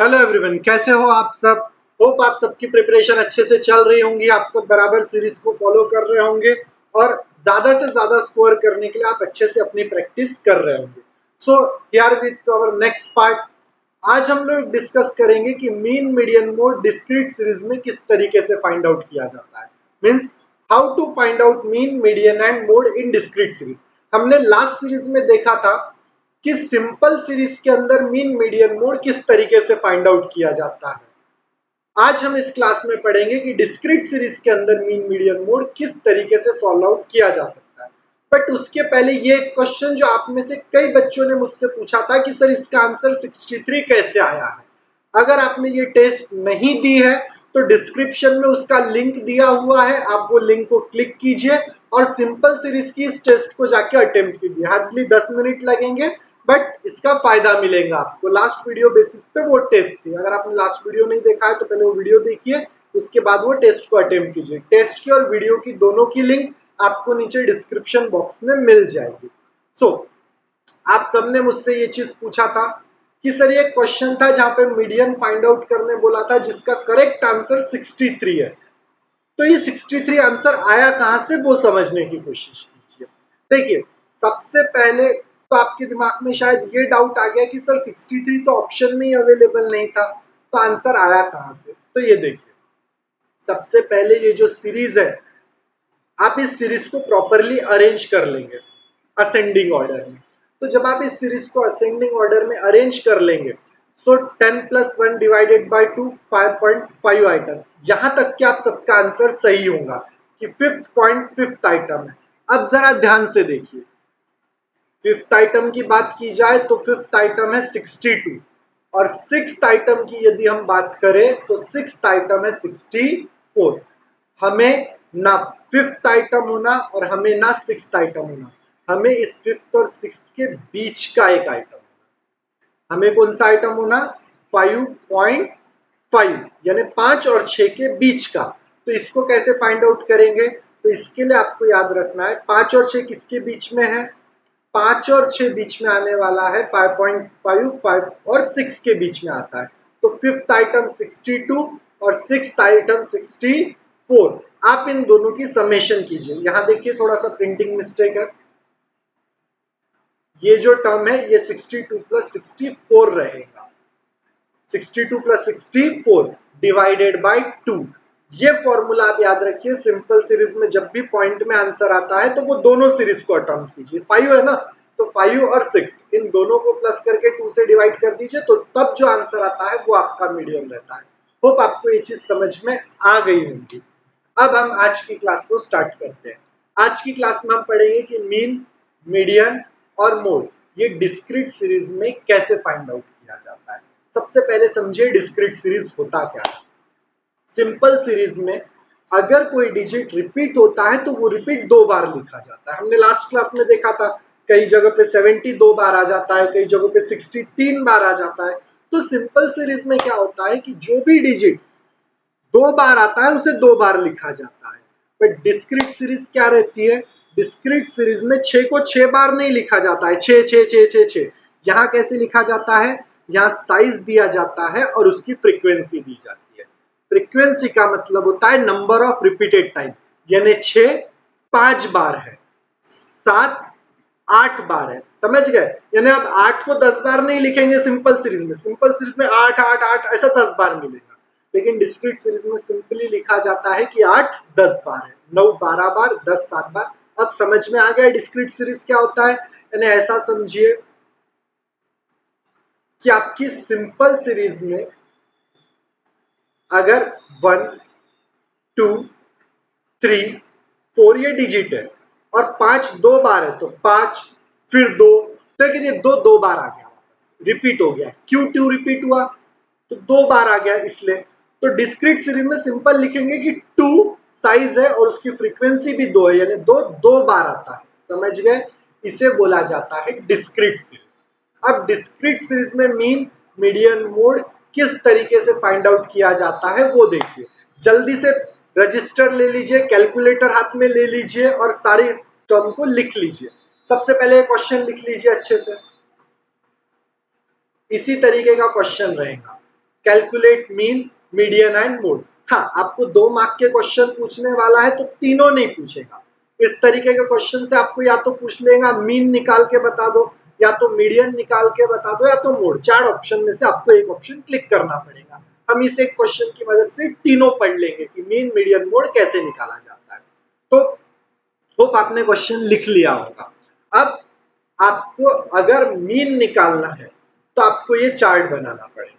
Hello everyone, कैसे हो आप सब। होप आप सबकी प्रिपरेशन अच्छे से चल रही होंगी, आप सब बराबर सीरीज को फॉलो कर रहे होंगे और ज्यादा से ज्यादा स्कोर करने के लिए आप अच्छे से अपनी प्रैक्टिस कर रहे होंगे। So here with our next part, आज हम लोग डिस्कस करेंगे कि mean median mode discrete series में किस तरीके से फाइंड आउट किया जाता है। Means how to find out mean median and mode in discrete series. हमने लास्ट सीरीज में देखा था कि सिंपल सीरीज के अंदर मीन मीडियन मोड किस तरीके से फाइंड आउट किया जाता है। आज हम इस क्लास में पढ़ेंगे कि डिस्क्रीट सीरीज के अंदर मीन मीडियन मोड किस तरीके से सॉल्व आउट किया जा सकता है। बट उसके पहले ये क्वेश्चन जो आप में से कई बच्चों ने मुझसे पूछा था कि सर इसका आंसर 63 कैसे आया है। अगर आपने ये टेस्ट नहीं दी है तो डिस्क्रिप्शन में उसका लिंक दिया हुआ है, आप वो लिंक को क्लिक कीजिए और सिंपल सीरीज की इस टेस्ट को जाके अटेम्प्ट कीजिए। हार्डली 10 मिनट लगेंगे बट इसका फायदा मिलेगा आपको। लास्ट वीडियो बेसिस पे वो टेस्ट थी, अगर आपने लास्ट वीडियो नहीं देखा है तो पहले वो वीडियो देखिए, उसके बाद वो टेस्ट को अटेम्प्ट कीजिए। टेस्ट की और वीडियो की दोनों की लिंक आपको नीचे डिस्क्रिप्शन बॉक्स में मिल जाएगी। सो आप सबने मुझसे ये चीज पूछा था कि सर ये क्वेश्चन था जहां पे मीडियन फाइंड आउट करने बोला था जिसका करेक्ट आंसर 63 है। तो ये 63 आंसर आया कहां से वो समझने की कोशिश कीजिए। देखिए, सबसे पहले तो आपके दिमाग में शायद ये डाउट आ गया कि सर 63 तो ऑप्शन में ही अवेलेबल नहीं था, तो आंसर आया कहां से। तो ये देखिए, सबसे पहले ये जो सीरीज है, आप इस सीरीज को प्रॉपरली अरेंज कर लेंगे असेंडिंग ऑर्डर में। तो जब आप इस सीरीज को असेंडिंग ऑर्डर में अरेंज कर लेंगे तो 10 + 1 डिवाइडेड बाय 2 5.5 आइटम, यहां तक कि आप सबका आंसर सही होगा कि फिफ्थ आइटम है। अब जरा ध्यान से देखिए, फिफ्थ आइटम की बात की जाए तो फिफ्थ आइटम है 62 और सिक्स्थ आइटम की यदि हम बात करें तो सिक्स्थ आइटम है 64। हमें ना फिफ्थ आइटम होना और हमें ना सिक्स्थ आइटम होना, हमें इस फिफ्थ और सिक्स्थ के बीच का एक आइटम होना। हमें कौन सा आइटम होना? 5.5, यानी 5 और 6 के बीच का। तो इसको कैसे फाइंड आउट करेंगे? तो इसके लिए आपको याद रखना है 5 और 6 किसके बीच में है? 5 और 6 बीच में आने वाला है 5.5, 5 और 6 के बीच में आता है। तो फिफ्थ आइटम 62 और सिक्स्थ आइटम 64। आप इन दोनों की समेशन कीजिए। यहां देखिए थोड़ा सा प्रिंटिंग मिस्टेक है, ये जो टर्म है ये 62 + 64 रहेगा। 62 + 64 डिवाइडेड बाय 2। ये फॉर्मूला आप याद रखिए, सिंपल सीरीज में जब भी पॉइंट में आंसर आता है तो वो दोनों सीरीज को अटेम्प्ट कीजिए। 5 है ना, तो 5 और 6 इन दोनों को प्लस करके 2 से डिवाइड कर दीजिए, तो तब जो आंसर आता है वो आपका मीडियन रहता है। होप आपको ये चीज समझ में आ गई होगी। अब हम आज की क्लास को स्टार्ट करते हैं। आज की क्लास में हम पढ़ेंगे कि मीन, मीडियन और मोड ये डिस्क्रीट सीरीज में कैसे फाइंड आउट किया जाता है। सबसे पहले समझिए डिस्क्रीट सीरीज होता क्या है। सिंपल सीरीज में अगर कोई डिजिट रिपीट होता है तो वो रिपीट 2 बार लिखा जाता है। हमने लास्ट क्लास में देखा था, कई जगह पे 72 बार आ जाता है, कई जगह पे 63 बार आ जाता है। तो सिंपल सीरीज में क्या होता है कि जो भी डिजिट 2 बार आता है उसे 2 बार लिखा जाता है। बट डिस्क्रीट सीरीज क्या रहती है? डिस्क्रीट सीरीज में 6 को 6 बार नहीं लिखा जाता है, 6 6 6 6 6। यहाँ कैसे लिखा जाता है? यहाँ साइज दिया जाता है और उसकी फ्रीक्वेंसी दी जाती है। फ्रीक्वेंसी का मतलब होता है नंबर ऑफ रिपीटेड टाइम, यानी 6 5 बार है, 7 8 बार है। समझ गए? यानी आप 8 को 10 बार नहीं लिखेंगे सिंपल सीरीज में। सिंपल सीरीज में 8 8 8 ऐसा 10 बार मिलेगा, लेकिन डिस्क्रीट सीरीज में सिंपली लिखा जाता है कि 8 10 बार है, 9 12 बार, 10 7 बार। अब समझ में आ गया डिस्क्रीट सीरीज क्या होता है? यानी ऐसा समझिए कि आपकी सिंपल सीरीज में अगर 1 2 3 4 ये डिजिट है और 5 2 बार है, तो 5 फिर 2, तो ये 2 2 बार आ गया, वापस रिपीट हो गया। क्यों 2 रिपीट हुआ? तो 2 बार आ गया इसलिए। तो डिस्क्रीट सीरीज में सिंपल लिखेंगे कि 2 साइज है और उसकी फ्रीक्वेंसी भी 2 है, यानी 2 2 बार आता है। समझ गए? इसे बोला जाता है डिस्क्रीट सीरीज। अब डिस्क्रीट सीरीज में मीन, मीडियन, मोड किस तरीके से फाइंड आउट किया जाता है वो देखिए। जल्दी से रजिस्टर ले लीजिए, कैलकुलेटर हाथ में ले लीजिए और सारी टर्म को लिख लीजिए। सबसे पहले क्वेश्चन लिख लीजिए अच्छे से, इसी तरीके का क्वेश्चन रहेगा। Calculate mean, median and mode. हाँ, आपको 2 मार्क के क्वेश्चन पूछने वाला है तो तीनों नहीं पूछेगा। इस तरीके के क्वेश्चन से आपको या तो पूछ लेगा मीन निकाल के बता दो, या तो मीडियन निकाल के बता दो, या तो मोड। 4 ऑप्शन में से आपको एक ऑप्शन क्लिक करना पड़ेगा। हम इस एक क्वेश्चन की मदद से तीनों पढ़ लेंगे कि मीन, मीडियन, मोड कैसे निकाला जाता है। तो होप आपने क्वेश्चन लिख लिया होगा। अब आपको अगर मीन निकालना है तो आपको ये चार्ट बनाना पड़ेगा।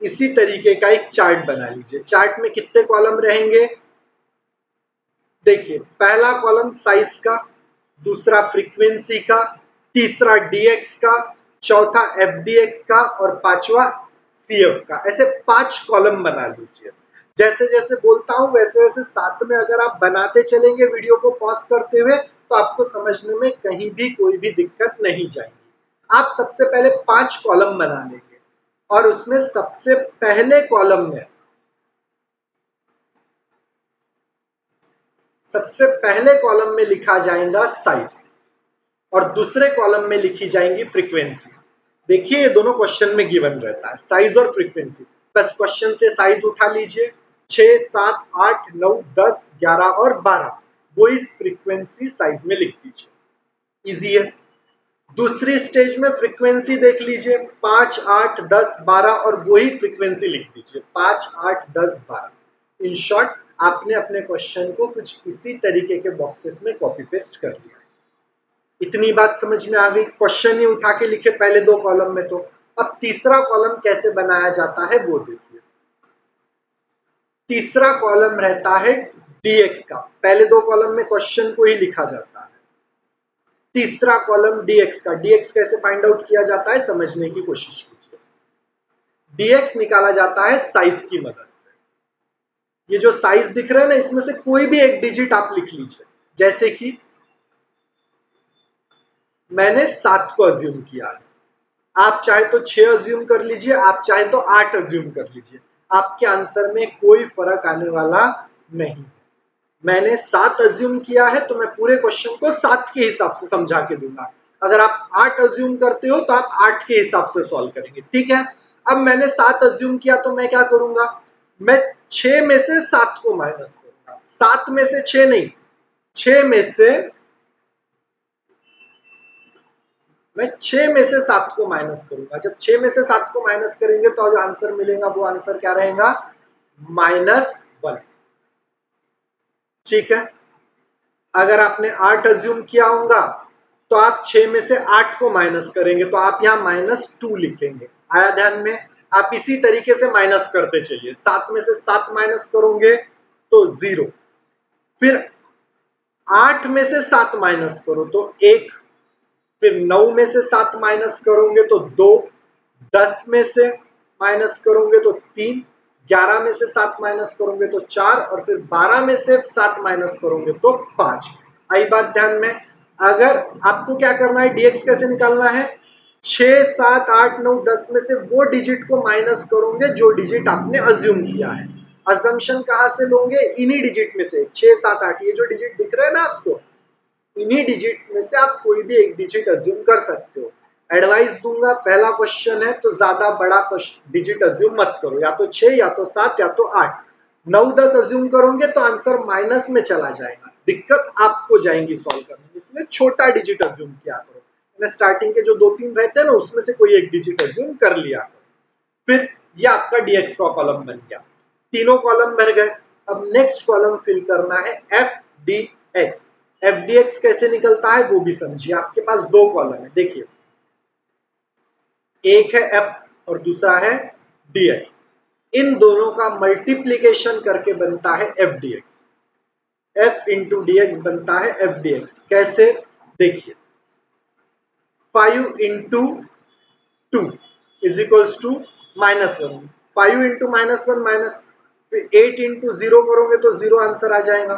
इसी तरीके का एक चार्ट बना लीजिए। चार्ट में कितने कॉलम रहेंगे? देखिए, पहला कॉलम साइज का, दूसरा फ्रीक्वेंसी का, तीसरा डीएक्स का, चौथा एफडीएक्स का और पांचवा सीएफ का। ऐसे 5 कॉलम बना लीजिए। जैसे जैसे बोलता हूं वैसे वैसे साथ में अगर आप बनाते चलेंगे वीडियो को पॉज करते हुए तो आपको समझने में कहीं भी कोई भी दिक्कत नहीं जाएगी। आप सबसे पहले 5 कॉलम बना लेंगे और उसमें सबसे पहले कॉलम में लिखा जाएगा साइज और दूसरे कॉलम में लिखी जाएंगी फ्रीक्वेंसी। देखिए, ये दोनों क्वेश्चन में गिवन रहता है, साइज और फ्रीक्वेंसी। बस क्वेश्चन से साइज उठा लीजिए, 6, 7, 8, 9, 10, 11 और 12, वो इस फ्रीक्वेंसी साइज में लिख दीजिए। इजी है। दूसरी स्टेज में फ्रीक्वेंसी देख लीजिए, 5, 8, 10, 12 और वही फ्रीक्वेंसी लिख दीजिए, 5, 8, 10, 12। इन शॉर्ट, आपने अपने क्वेश्चन को कुछ इसी तरीके के बॉक्सेस में कॉपी पेस्ट कर लिया। इतनी बात समझ में आ गई? क्वेश्चन ही उठा के लिखे पहले 2 कॉलम में। तो अब तीसरा कॉलम कैसे बनाया जाता है वो देखिए। तीसरा कॉलम रहता है डीएक्स का। पहले 2 कॉलम में क्वेश्चन को ही लिखा जाता है। तीसरा कॉलम डीएक्स का। डीएक्स कैसे फाइंड आउट किया जाता है समझने की कोशिश कीजिए। डीएक्स निकाला जाता है साइज की मदद से। ये जो साइज दिख रहा है ना, इसमें से कोई भी एक डिजिट आप लिख लीजिए। जैसे कि मैंने 7 को अज्यूम किया है, आप चाहे तो 6 अज्यूम कर लीजिए, आप चाहे तो 8 अज्यूम कर लीजिए, आपके आंसर में कोई फर्क आने वाला नहीं। मैंने 7 अज्यूम किया है तो मैं पूरे क्वेश्चन को 7 के हिसाब से समझा के दूंगा। अगर आप 8 अज्यूम करते हो तो आप 8 के हिसाब से सॉल्व करेंगे, ठीक है। अब मैंने 7 अज्यूम किया तो मैं क्या करूंगा, मैं 6 में से 7 को माइनस करूंगा। 7 में से 6 नहीं, 6 में से मैं 6 में से 7 को माइनस करूंगा। जब 6 में से 7 को माइनस करेंगे तो जो आंसर मिलेगा वो आंसर क्या रहेगा, -1। ठीक है। अगर आपने 8 अज्यूम किया होगा तो आप 6 में से 8 को माइनस करेंगे तो आप यहाँ -2 लिखेंगे। आया ध्यान में? आप इसी तरीके से माइनस करते चलिए। 7 में से 7 माइनस करोगे तो 0, फिर 8 में से 7 माइनस करो तो 1, फिर 9 में से 7 माइनस करोगे तो 2, 10 में से माइनस करोगे तो 3, 11 में से 7 माइनस करोगे तो 4 और फिर 12 में से 7 माइनस करोगे तो 5। आई बात ध्यान में? अगर आपको क्या करना है, डीएक्स कैसे निकालना है, 6, 7, 8, 9, 10 में से वो डिजिट को माइनस करोगे जो डिजिट आपने अज्यूम किया है। अजम्पशन कहां से लोगे, इन्हीं डिजिट में से। 6, 7, 8 ये जो डिजिट दिख रहा है ना आपको, इन्हीं डिजिट्स में से आप कोई भी एक डिजिट अज्यूम कर सकते हो। एडवाइस दूंगा, पहला क्वेश्चन है तो ज्यादा बड़ा डिजिट अज्यूम मत करो, या तो 6 या तो 7 या तो 8। 9, 10 अज्यूम करोगे तो आंसर माइनस में चला जाएगा, दिक्कत आपको जाएंगी सॉल्व करने में, इसलिए छोटा डिजिट अज्यूम किया करो। स्टार्टिंग के जो 2-3 रहते हैं ना, उसमें से कोई एक डिजिट अज्यूम कर लिया करो। फिर ये आपका डीएक्स का कॉलम बन गया, तीनों कॉलम भर गए। अब नेक्स्ट कॉलम फिल करना है एफ डी एक्स। एफडीएक्स कैसे निकलता है वो भी समझिए। आपके पास 2 कॉलम है, देखिए, एक है एफ और दूसरा है डीएक्स। इन दोनों का मल्टीप्लीकेशन करके बनता है एफडीएक्स। एफ इंटू डीएक्स बनता है एफडीएक्स। कैसे, देखिए, 5 into 2 is equals to -1। 5 into -1 minus, 8 into 0 करोगे तो 0 आंसर आ जाएगा।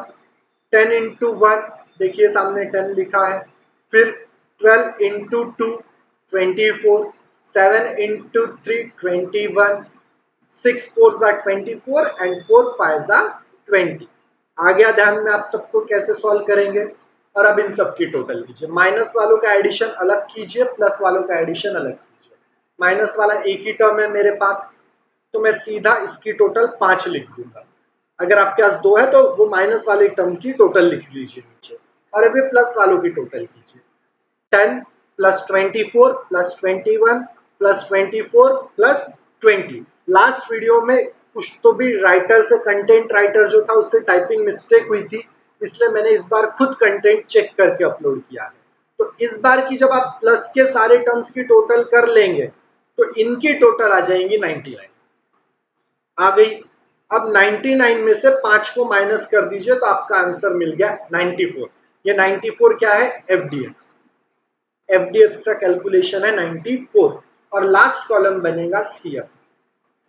10 इंटू 1, देखिए सामने 10 लिखा है। फिर 12 इंटू 2 24, 7 इंटू 3 21, 6 4 24 एंड 4 5 20। आ गया ध्यान में आप सबको कैसे सॉल्व करेंगे? और अब इन सबकी टोटल कीजिए। माइनस वालों का एडिशन अलग कीजिए, प्लस वालों का एडिशन अलग कीजिए। माइनस वाला एक ही टर्म है मेरे पास, तो मैं सीधा इसकी टोटल 5 लिख दूंगा। अगर आपके पास 2 है तो वो माइनस वाले टर्म की टोटल लिख लीजिए नीचे, और अभी प्लस वालों की टोटल कीजिए। 10 plus 24 plus 21 plus 24 plus 20। Last video में कुछ तो भी राइटर से, कंटेंट राइटर जो था उससे टाइपिंग मिस्टेक हुई थी, इसलिए मैंने इस बार खुद कंटेंट चेक करके अपलोड किया है। तो इस बार की जब आप प्लस के सारे टर्म्स की टोटल कर लेंगे तो इनकी टोटल आ जाएंगी 99 आ गई। अब 99 में से 5 को माइनस कर दीजिए तो आपका आंसर मिल गया 94। ये 94 क्या है? एफडीएक्स। एफडीएक्स का कैलकुलेशन है 94। और लास्ट कॉलम बनेगा सीएफ।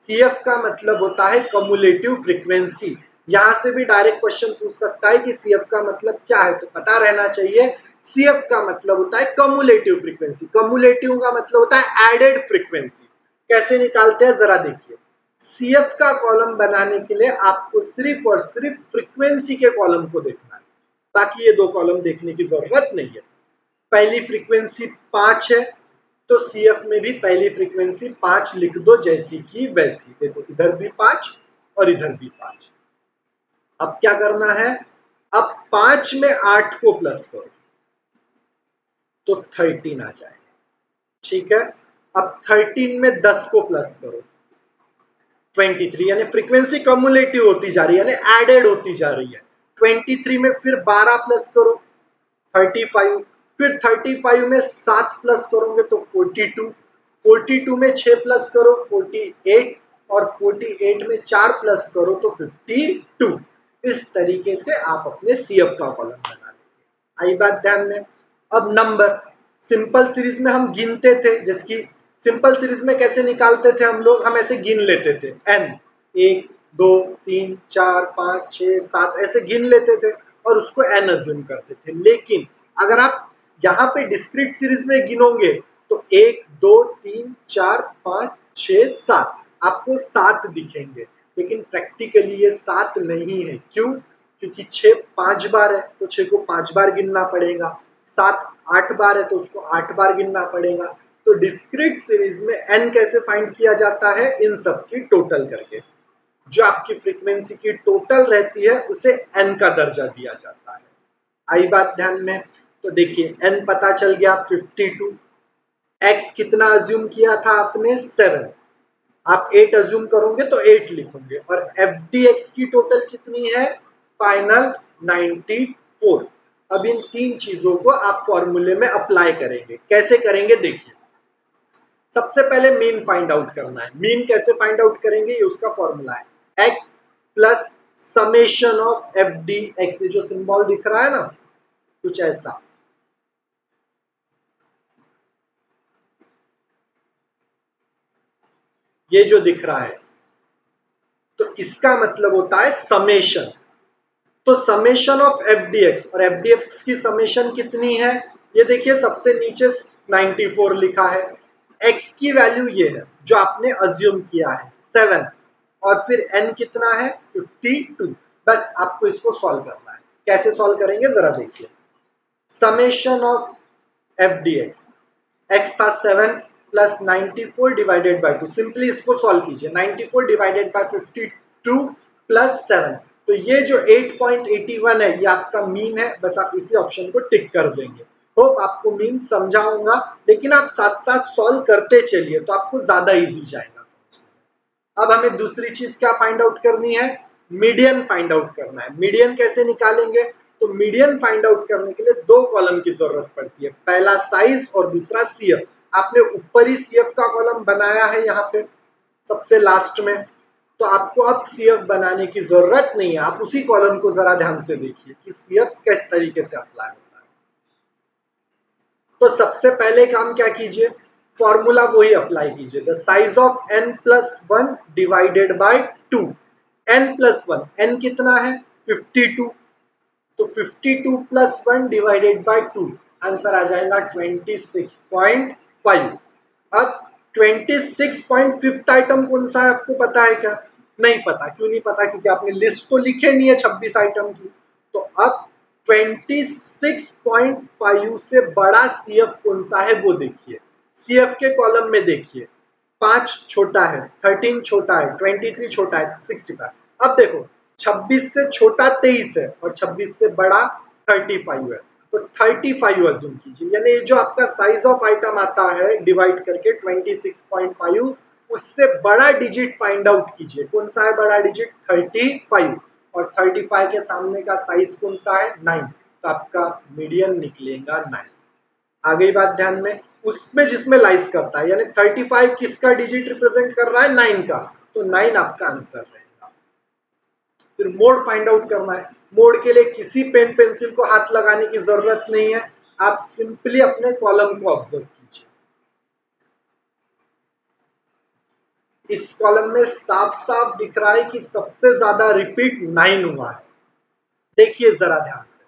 सीएफ का मतलब होता है कम्युलेटिव फ्रीक्वेंसी। यहां से भी डायरेक्ट क्वेश्चन पूछ सकता है कि सीएफ का मतलब क्या है, तो पता रहना चाहिए। सीएफ का मतलब होता है कम्युलेटिव फ्रीक्वेंसी। कम्युलेटिव का मतलब होता है एडेड फ्रीक्वेंसी। कैसे निकालते हैं जरा देखिए। सीएफ का कॉलम बनाने के लिए आपको सिर्फ और सिर्फ फ्रीक्वेंसी के कॉलम को देखना है, बाकी ये दो कॉलम देखने की जरूरत नहीं है। पहली फ्रीक्वेंसी 5 है तो सीएफ में भी पहली फ्रीक्वेंसी 5 लिख दो, जैसी की वैसी। देखो इधर भी 5 और इधर भी 5। अब क्या करना है? अब 5 में 8 को प्लस करो तो 13 आ जाएगा। ठीक है, अब 13 में 10 को प्लस करो 23, यानी फ्रीक्वेंसी कम्युलेटिव होती जा रही है, यानी एडेड होती जा रही है। 23 में फिर 12 प्लस करो 35, फिर 35 में 7 प्लस करोगे तो 42, 42 में 6 प्लस करो 48, और 48 में 4 प्लस करो तो 52। इस तरीके से आप अपने सीएफ का कॉलम बना लेंगे। आई बात ध्यान में? अब नंबर सिंपल सीरीज में हम गिनते थे, जिसकी सिंपल सीरीज में कैसे निकालते थे हम लोग? हम ऐसे गिन लेते थे n, 1 2 3 4 5 6 7 ऐसे गिन लेते थे और उसको n अज्यूम करते थे। लेकिन अगर आप यहाँ पे डिस्क्रीट सीरीज में गिनोगे तो 1 2 3 4 5 6 7 आपको 7 दिखेंगे, लेकिन प्रैक्टिकली ये 7 नहीं है। क्यों? क्योंकि 6 5 बार है तो 6 को 5 बार गिनना पड़ेगा, 7 8 बार है तो उसको 8 बार गिनना पड़ेगा। तो डिस्क्रीट सीरीज में n कैसे फाइंड किया जाता है? इन सब की टोटल करके। जो आपकी फ्रीक्वेंसी की टोटल रहती है उसे n का दर्जा दिया जाता है। आई बात ध्यान में? तो देखिए n पता चल गया 52, x कितना अज्यूम किया था आपने? 7। आप 8 अज्यूम करोगे तो 8 लिखोगे, और एफडीएक्स की टोटल कितनी है? फाइनल 94। अब इन तीन चीजों को आप फॉर्मूले में अप्लाई करेंगे। कैसे करेंगे देखिए। सबसे पहले मीन फाइंड आउट करना है। मीन कैसे फाइंड आउट करेंगे? ये उसका फॉर्मूला है x plus summation of F D x. ये जो सिंबल दिख रहा है ना, कुछ ऐसा, ये जो दिख रहा है, तो इसका मतलब होता है समेशन। तो summation of F D x, और एफ डी एक्स की समेशन कितनी है? ये देखिए सबसे नीचे 94 लिखा है। x की वैल्यू ये है जो आपने अज्यूम किया है 7, और फिर n कितना है? 52। बस आपको इसको सॉल्व करना है। कैसे सॉल्व करेंगे जरा देखिए। Summation of F D x, x था 7 प्लस 94 डिवाइडेड बाई 2। सिंपली इसको सॉल्व कीजिए। 94 डिवाइडेड बाई 52 प्लस 7, तो ये जो 8.81 है ये आपका मीन है। बस आप इसी ऑप्शन को टिक कर देंगे। होप आपको मीन समझा होगा, लेकिन आप साथ साथ सॉल्व करते चलिए तो आपको ज्यादा इजी जाएगा समझने। अब हमें दूसरी चीज क्या फाइंड आउट करनी है? मीडियन फाइंड आउट करना है। मीडियन कैसे निकालेंगे? तो मीडियन फाइंड आउट करने के लिए दो कॉलम की जरूरत पड़ती है, पहला साइज और दूसरा सीएफ। आपने ऊपर ही सीएफ का कॉलम बनाया है यहाँ पे सबसे लास्ट में, तो आपको अब सीएफ बनाने की जरूरत नहीं है। आप उसी कॉलम को जरा ध्यान से देखिए कि सीएफ किस तरीके से अप्लाई होता है। तो सबसे पहले काम क्या कीजिए? फॉर्मूला वही अप्लाई कीजिए, the size of n plus 1 divided by 2। n plus 1, n कितना है? 52, तो 52 प्लस 1 डिवाइडेड बाय 2, आंसर आ जाएगा 26.5। अब 26.5 आइटम कौन सा है आपको पता है क्या? नहीं पता। क्यों नहीं पता? क्योंकि आपने लिस्ट तो लिखे नहीं है 26 आइटम की। तो अब 26.5 से बड़ा सीएफ कौन सा है वो देखिए। सीएफ के कॉलम में देखिए 5 छोटा है, 13 छोटा है, 23 छोटा है, 65। अब देखो 26 से छोटा 23 है और 26 से बड़ा 35 है, तो 35 अज्यूम कीजिए, यानी ये जो आपका साइज ऑफ आइटम आता है डिवाइड करके 26.5, उससे बड़ा डिजिट फाइंड आउट कीजिए। कौन सा है बड़ा डिजिट? 35, और 35 के सामने का साइज कौन सा है? 9, तो आपका मीडियन निकलेगा 9। आ गई बात ध्यान में? उसमें जिसमें लाइज करता है, यानी 35 किसका डिजिट रिप्रेजेंट कर रहा है? 9 का, तो 9 आपका आंसर रहेगा। फिर मोड फाइंड आउट करना है। मोड के लिए किसी पेन पेंसिल को हाथ लगाने की जरूरत नहीं है, आप सिंपली अपने कॉलम को ऑब्जर्व कीजिए। इस कॉलम में साफ साफ दिख रहा है कि सबसे ज्यादा रिपीट 9 हुआ है। देखिए जरा ध्यान से,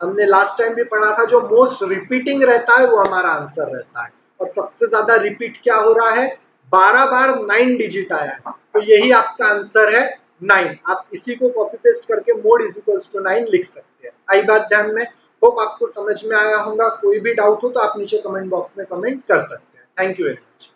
हमने लास्ट टाइम भी पढ़ा था, जो मोस्ट रिपीटिंग रहता है वो हमारा आंसर रहता है, और सबसे ज्यादा रिपीट क्या हो रहा है? 12 बार 9 डिजिट आया है, तो यही आपका आंसर है 9। आप इसी को कॉपी पेस्ट करके मोड इज इक्वल्स टू 9 लिख सकते हैं। आई बात ध्यान में? होप आपको समझ में आया होगा। कोई भी डाउट हो तो आप नीचे कमेंट बॉक्स में कमेंट कर सकते हैं। Thank you very much.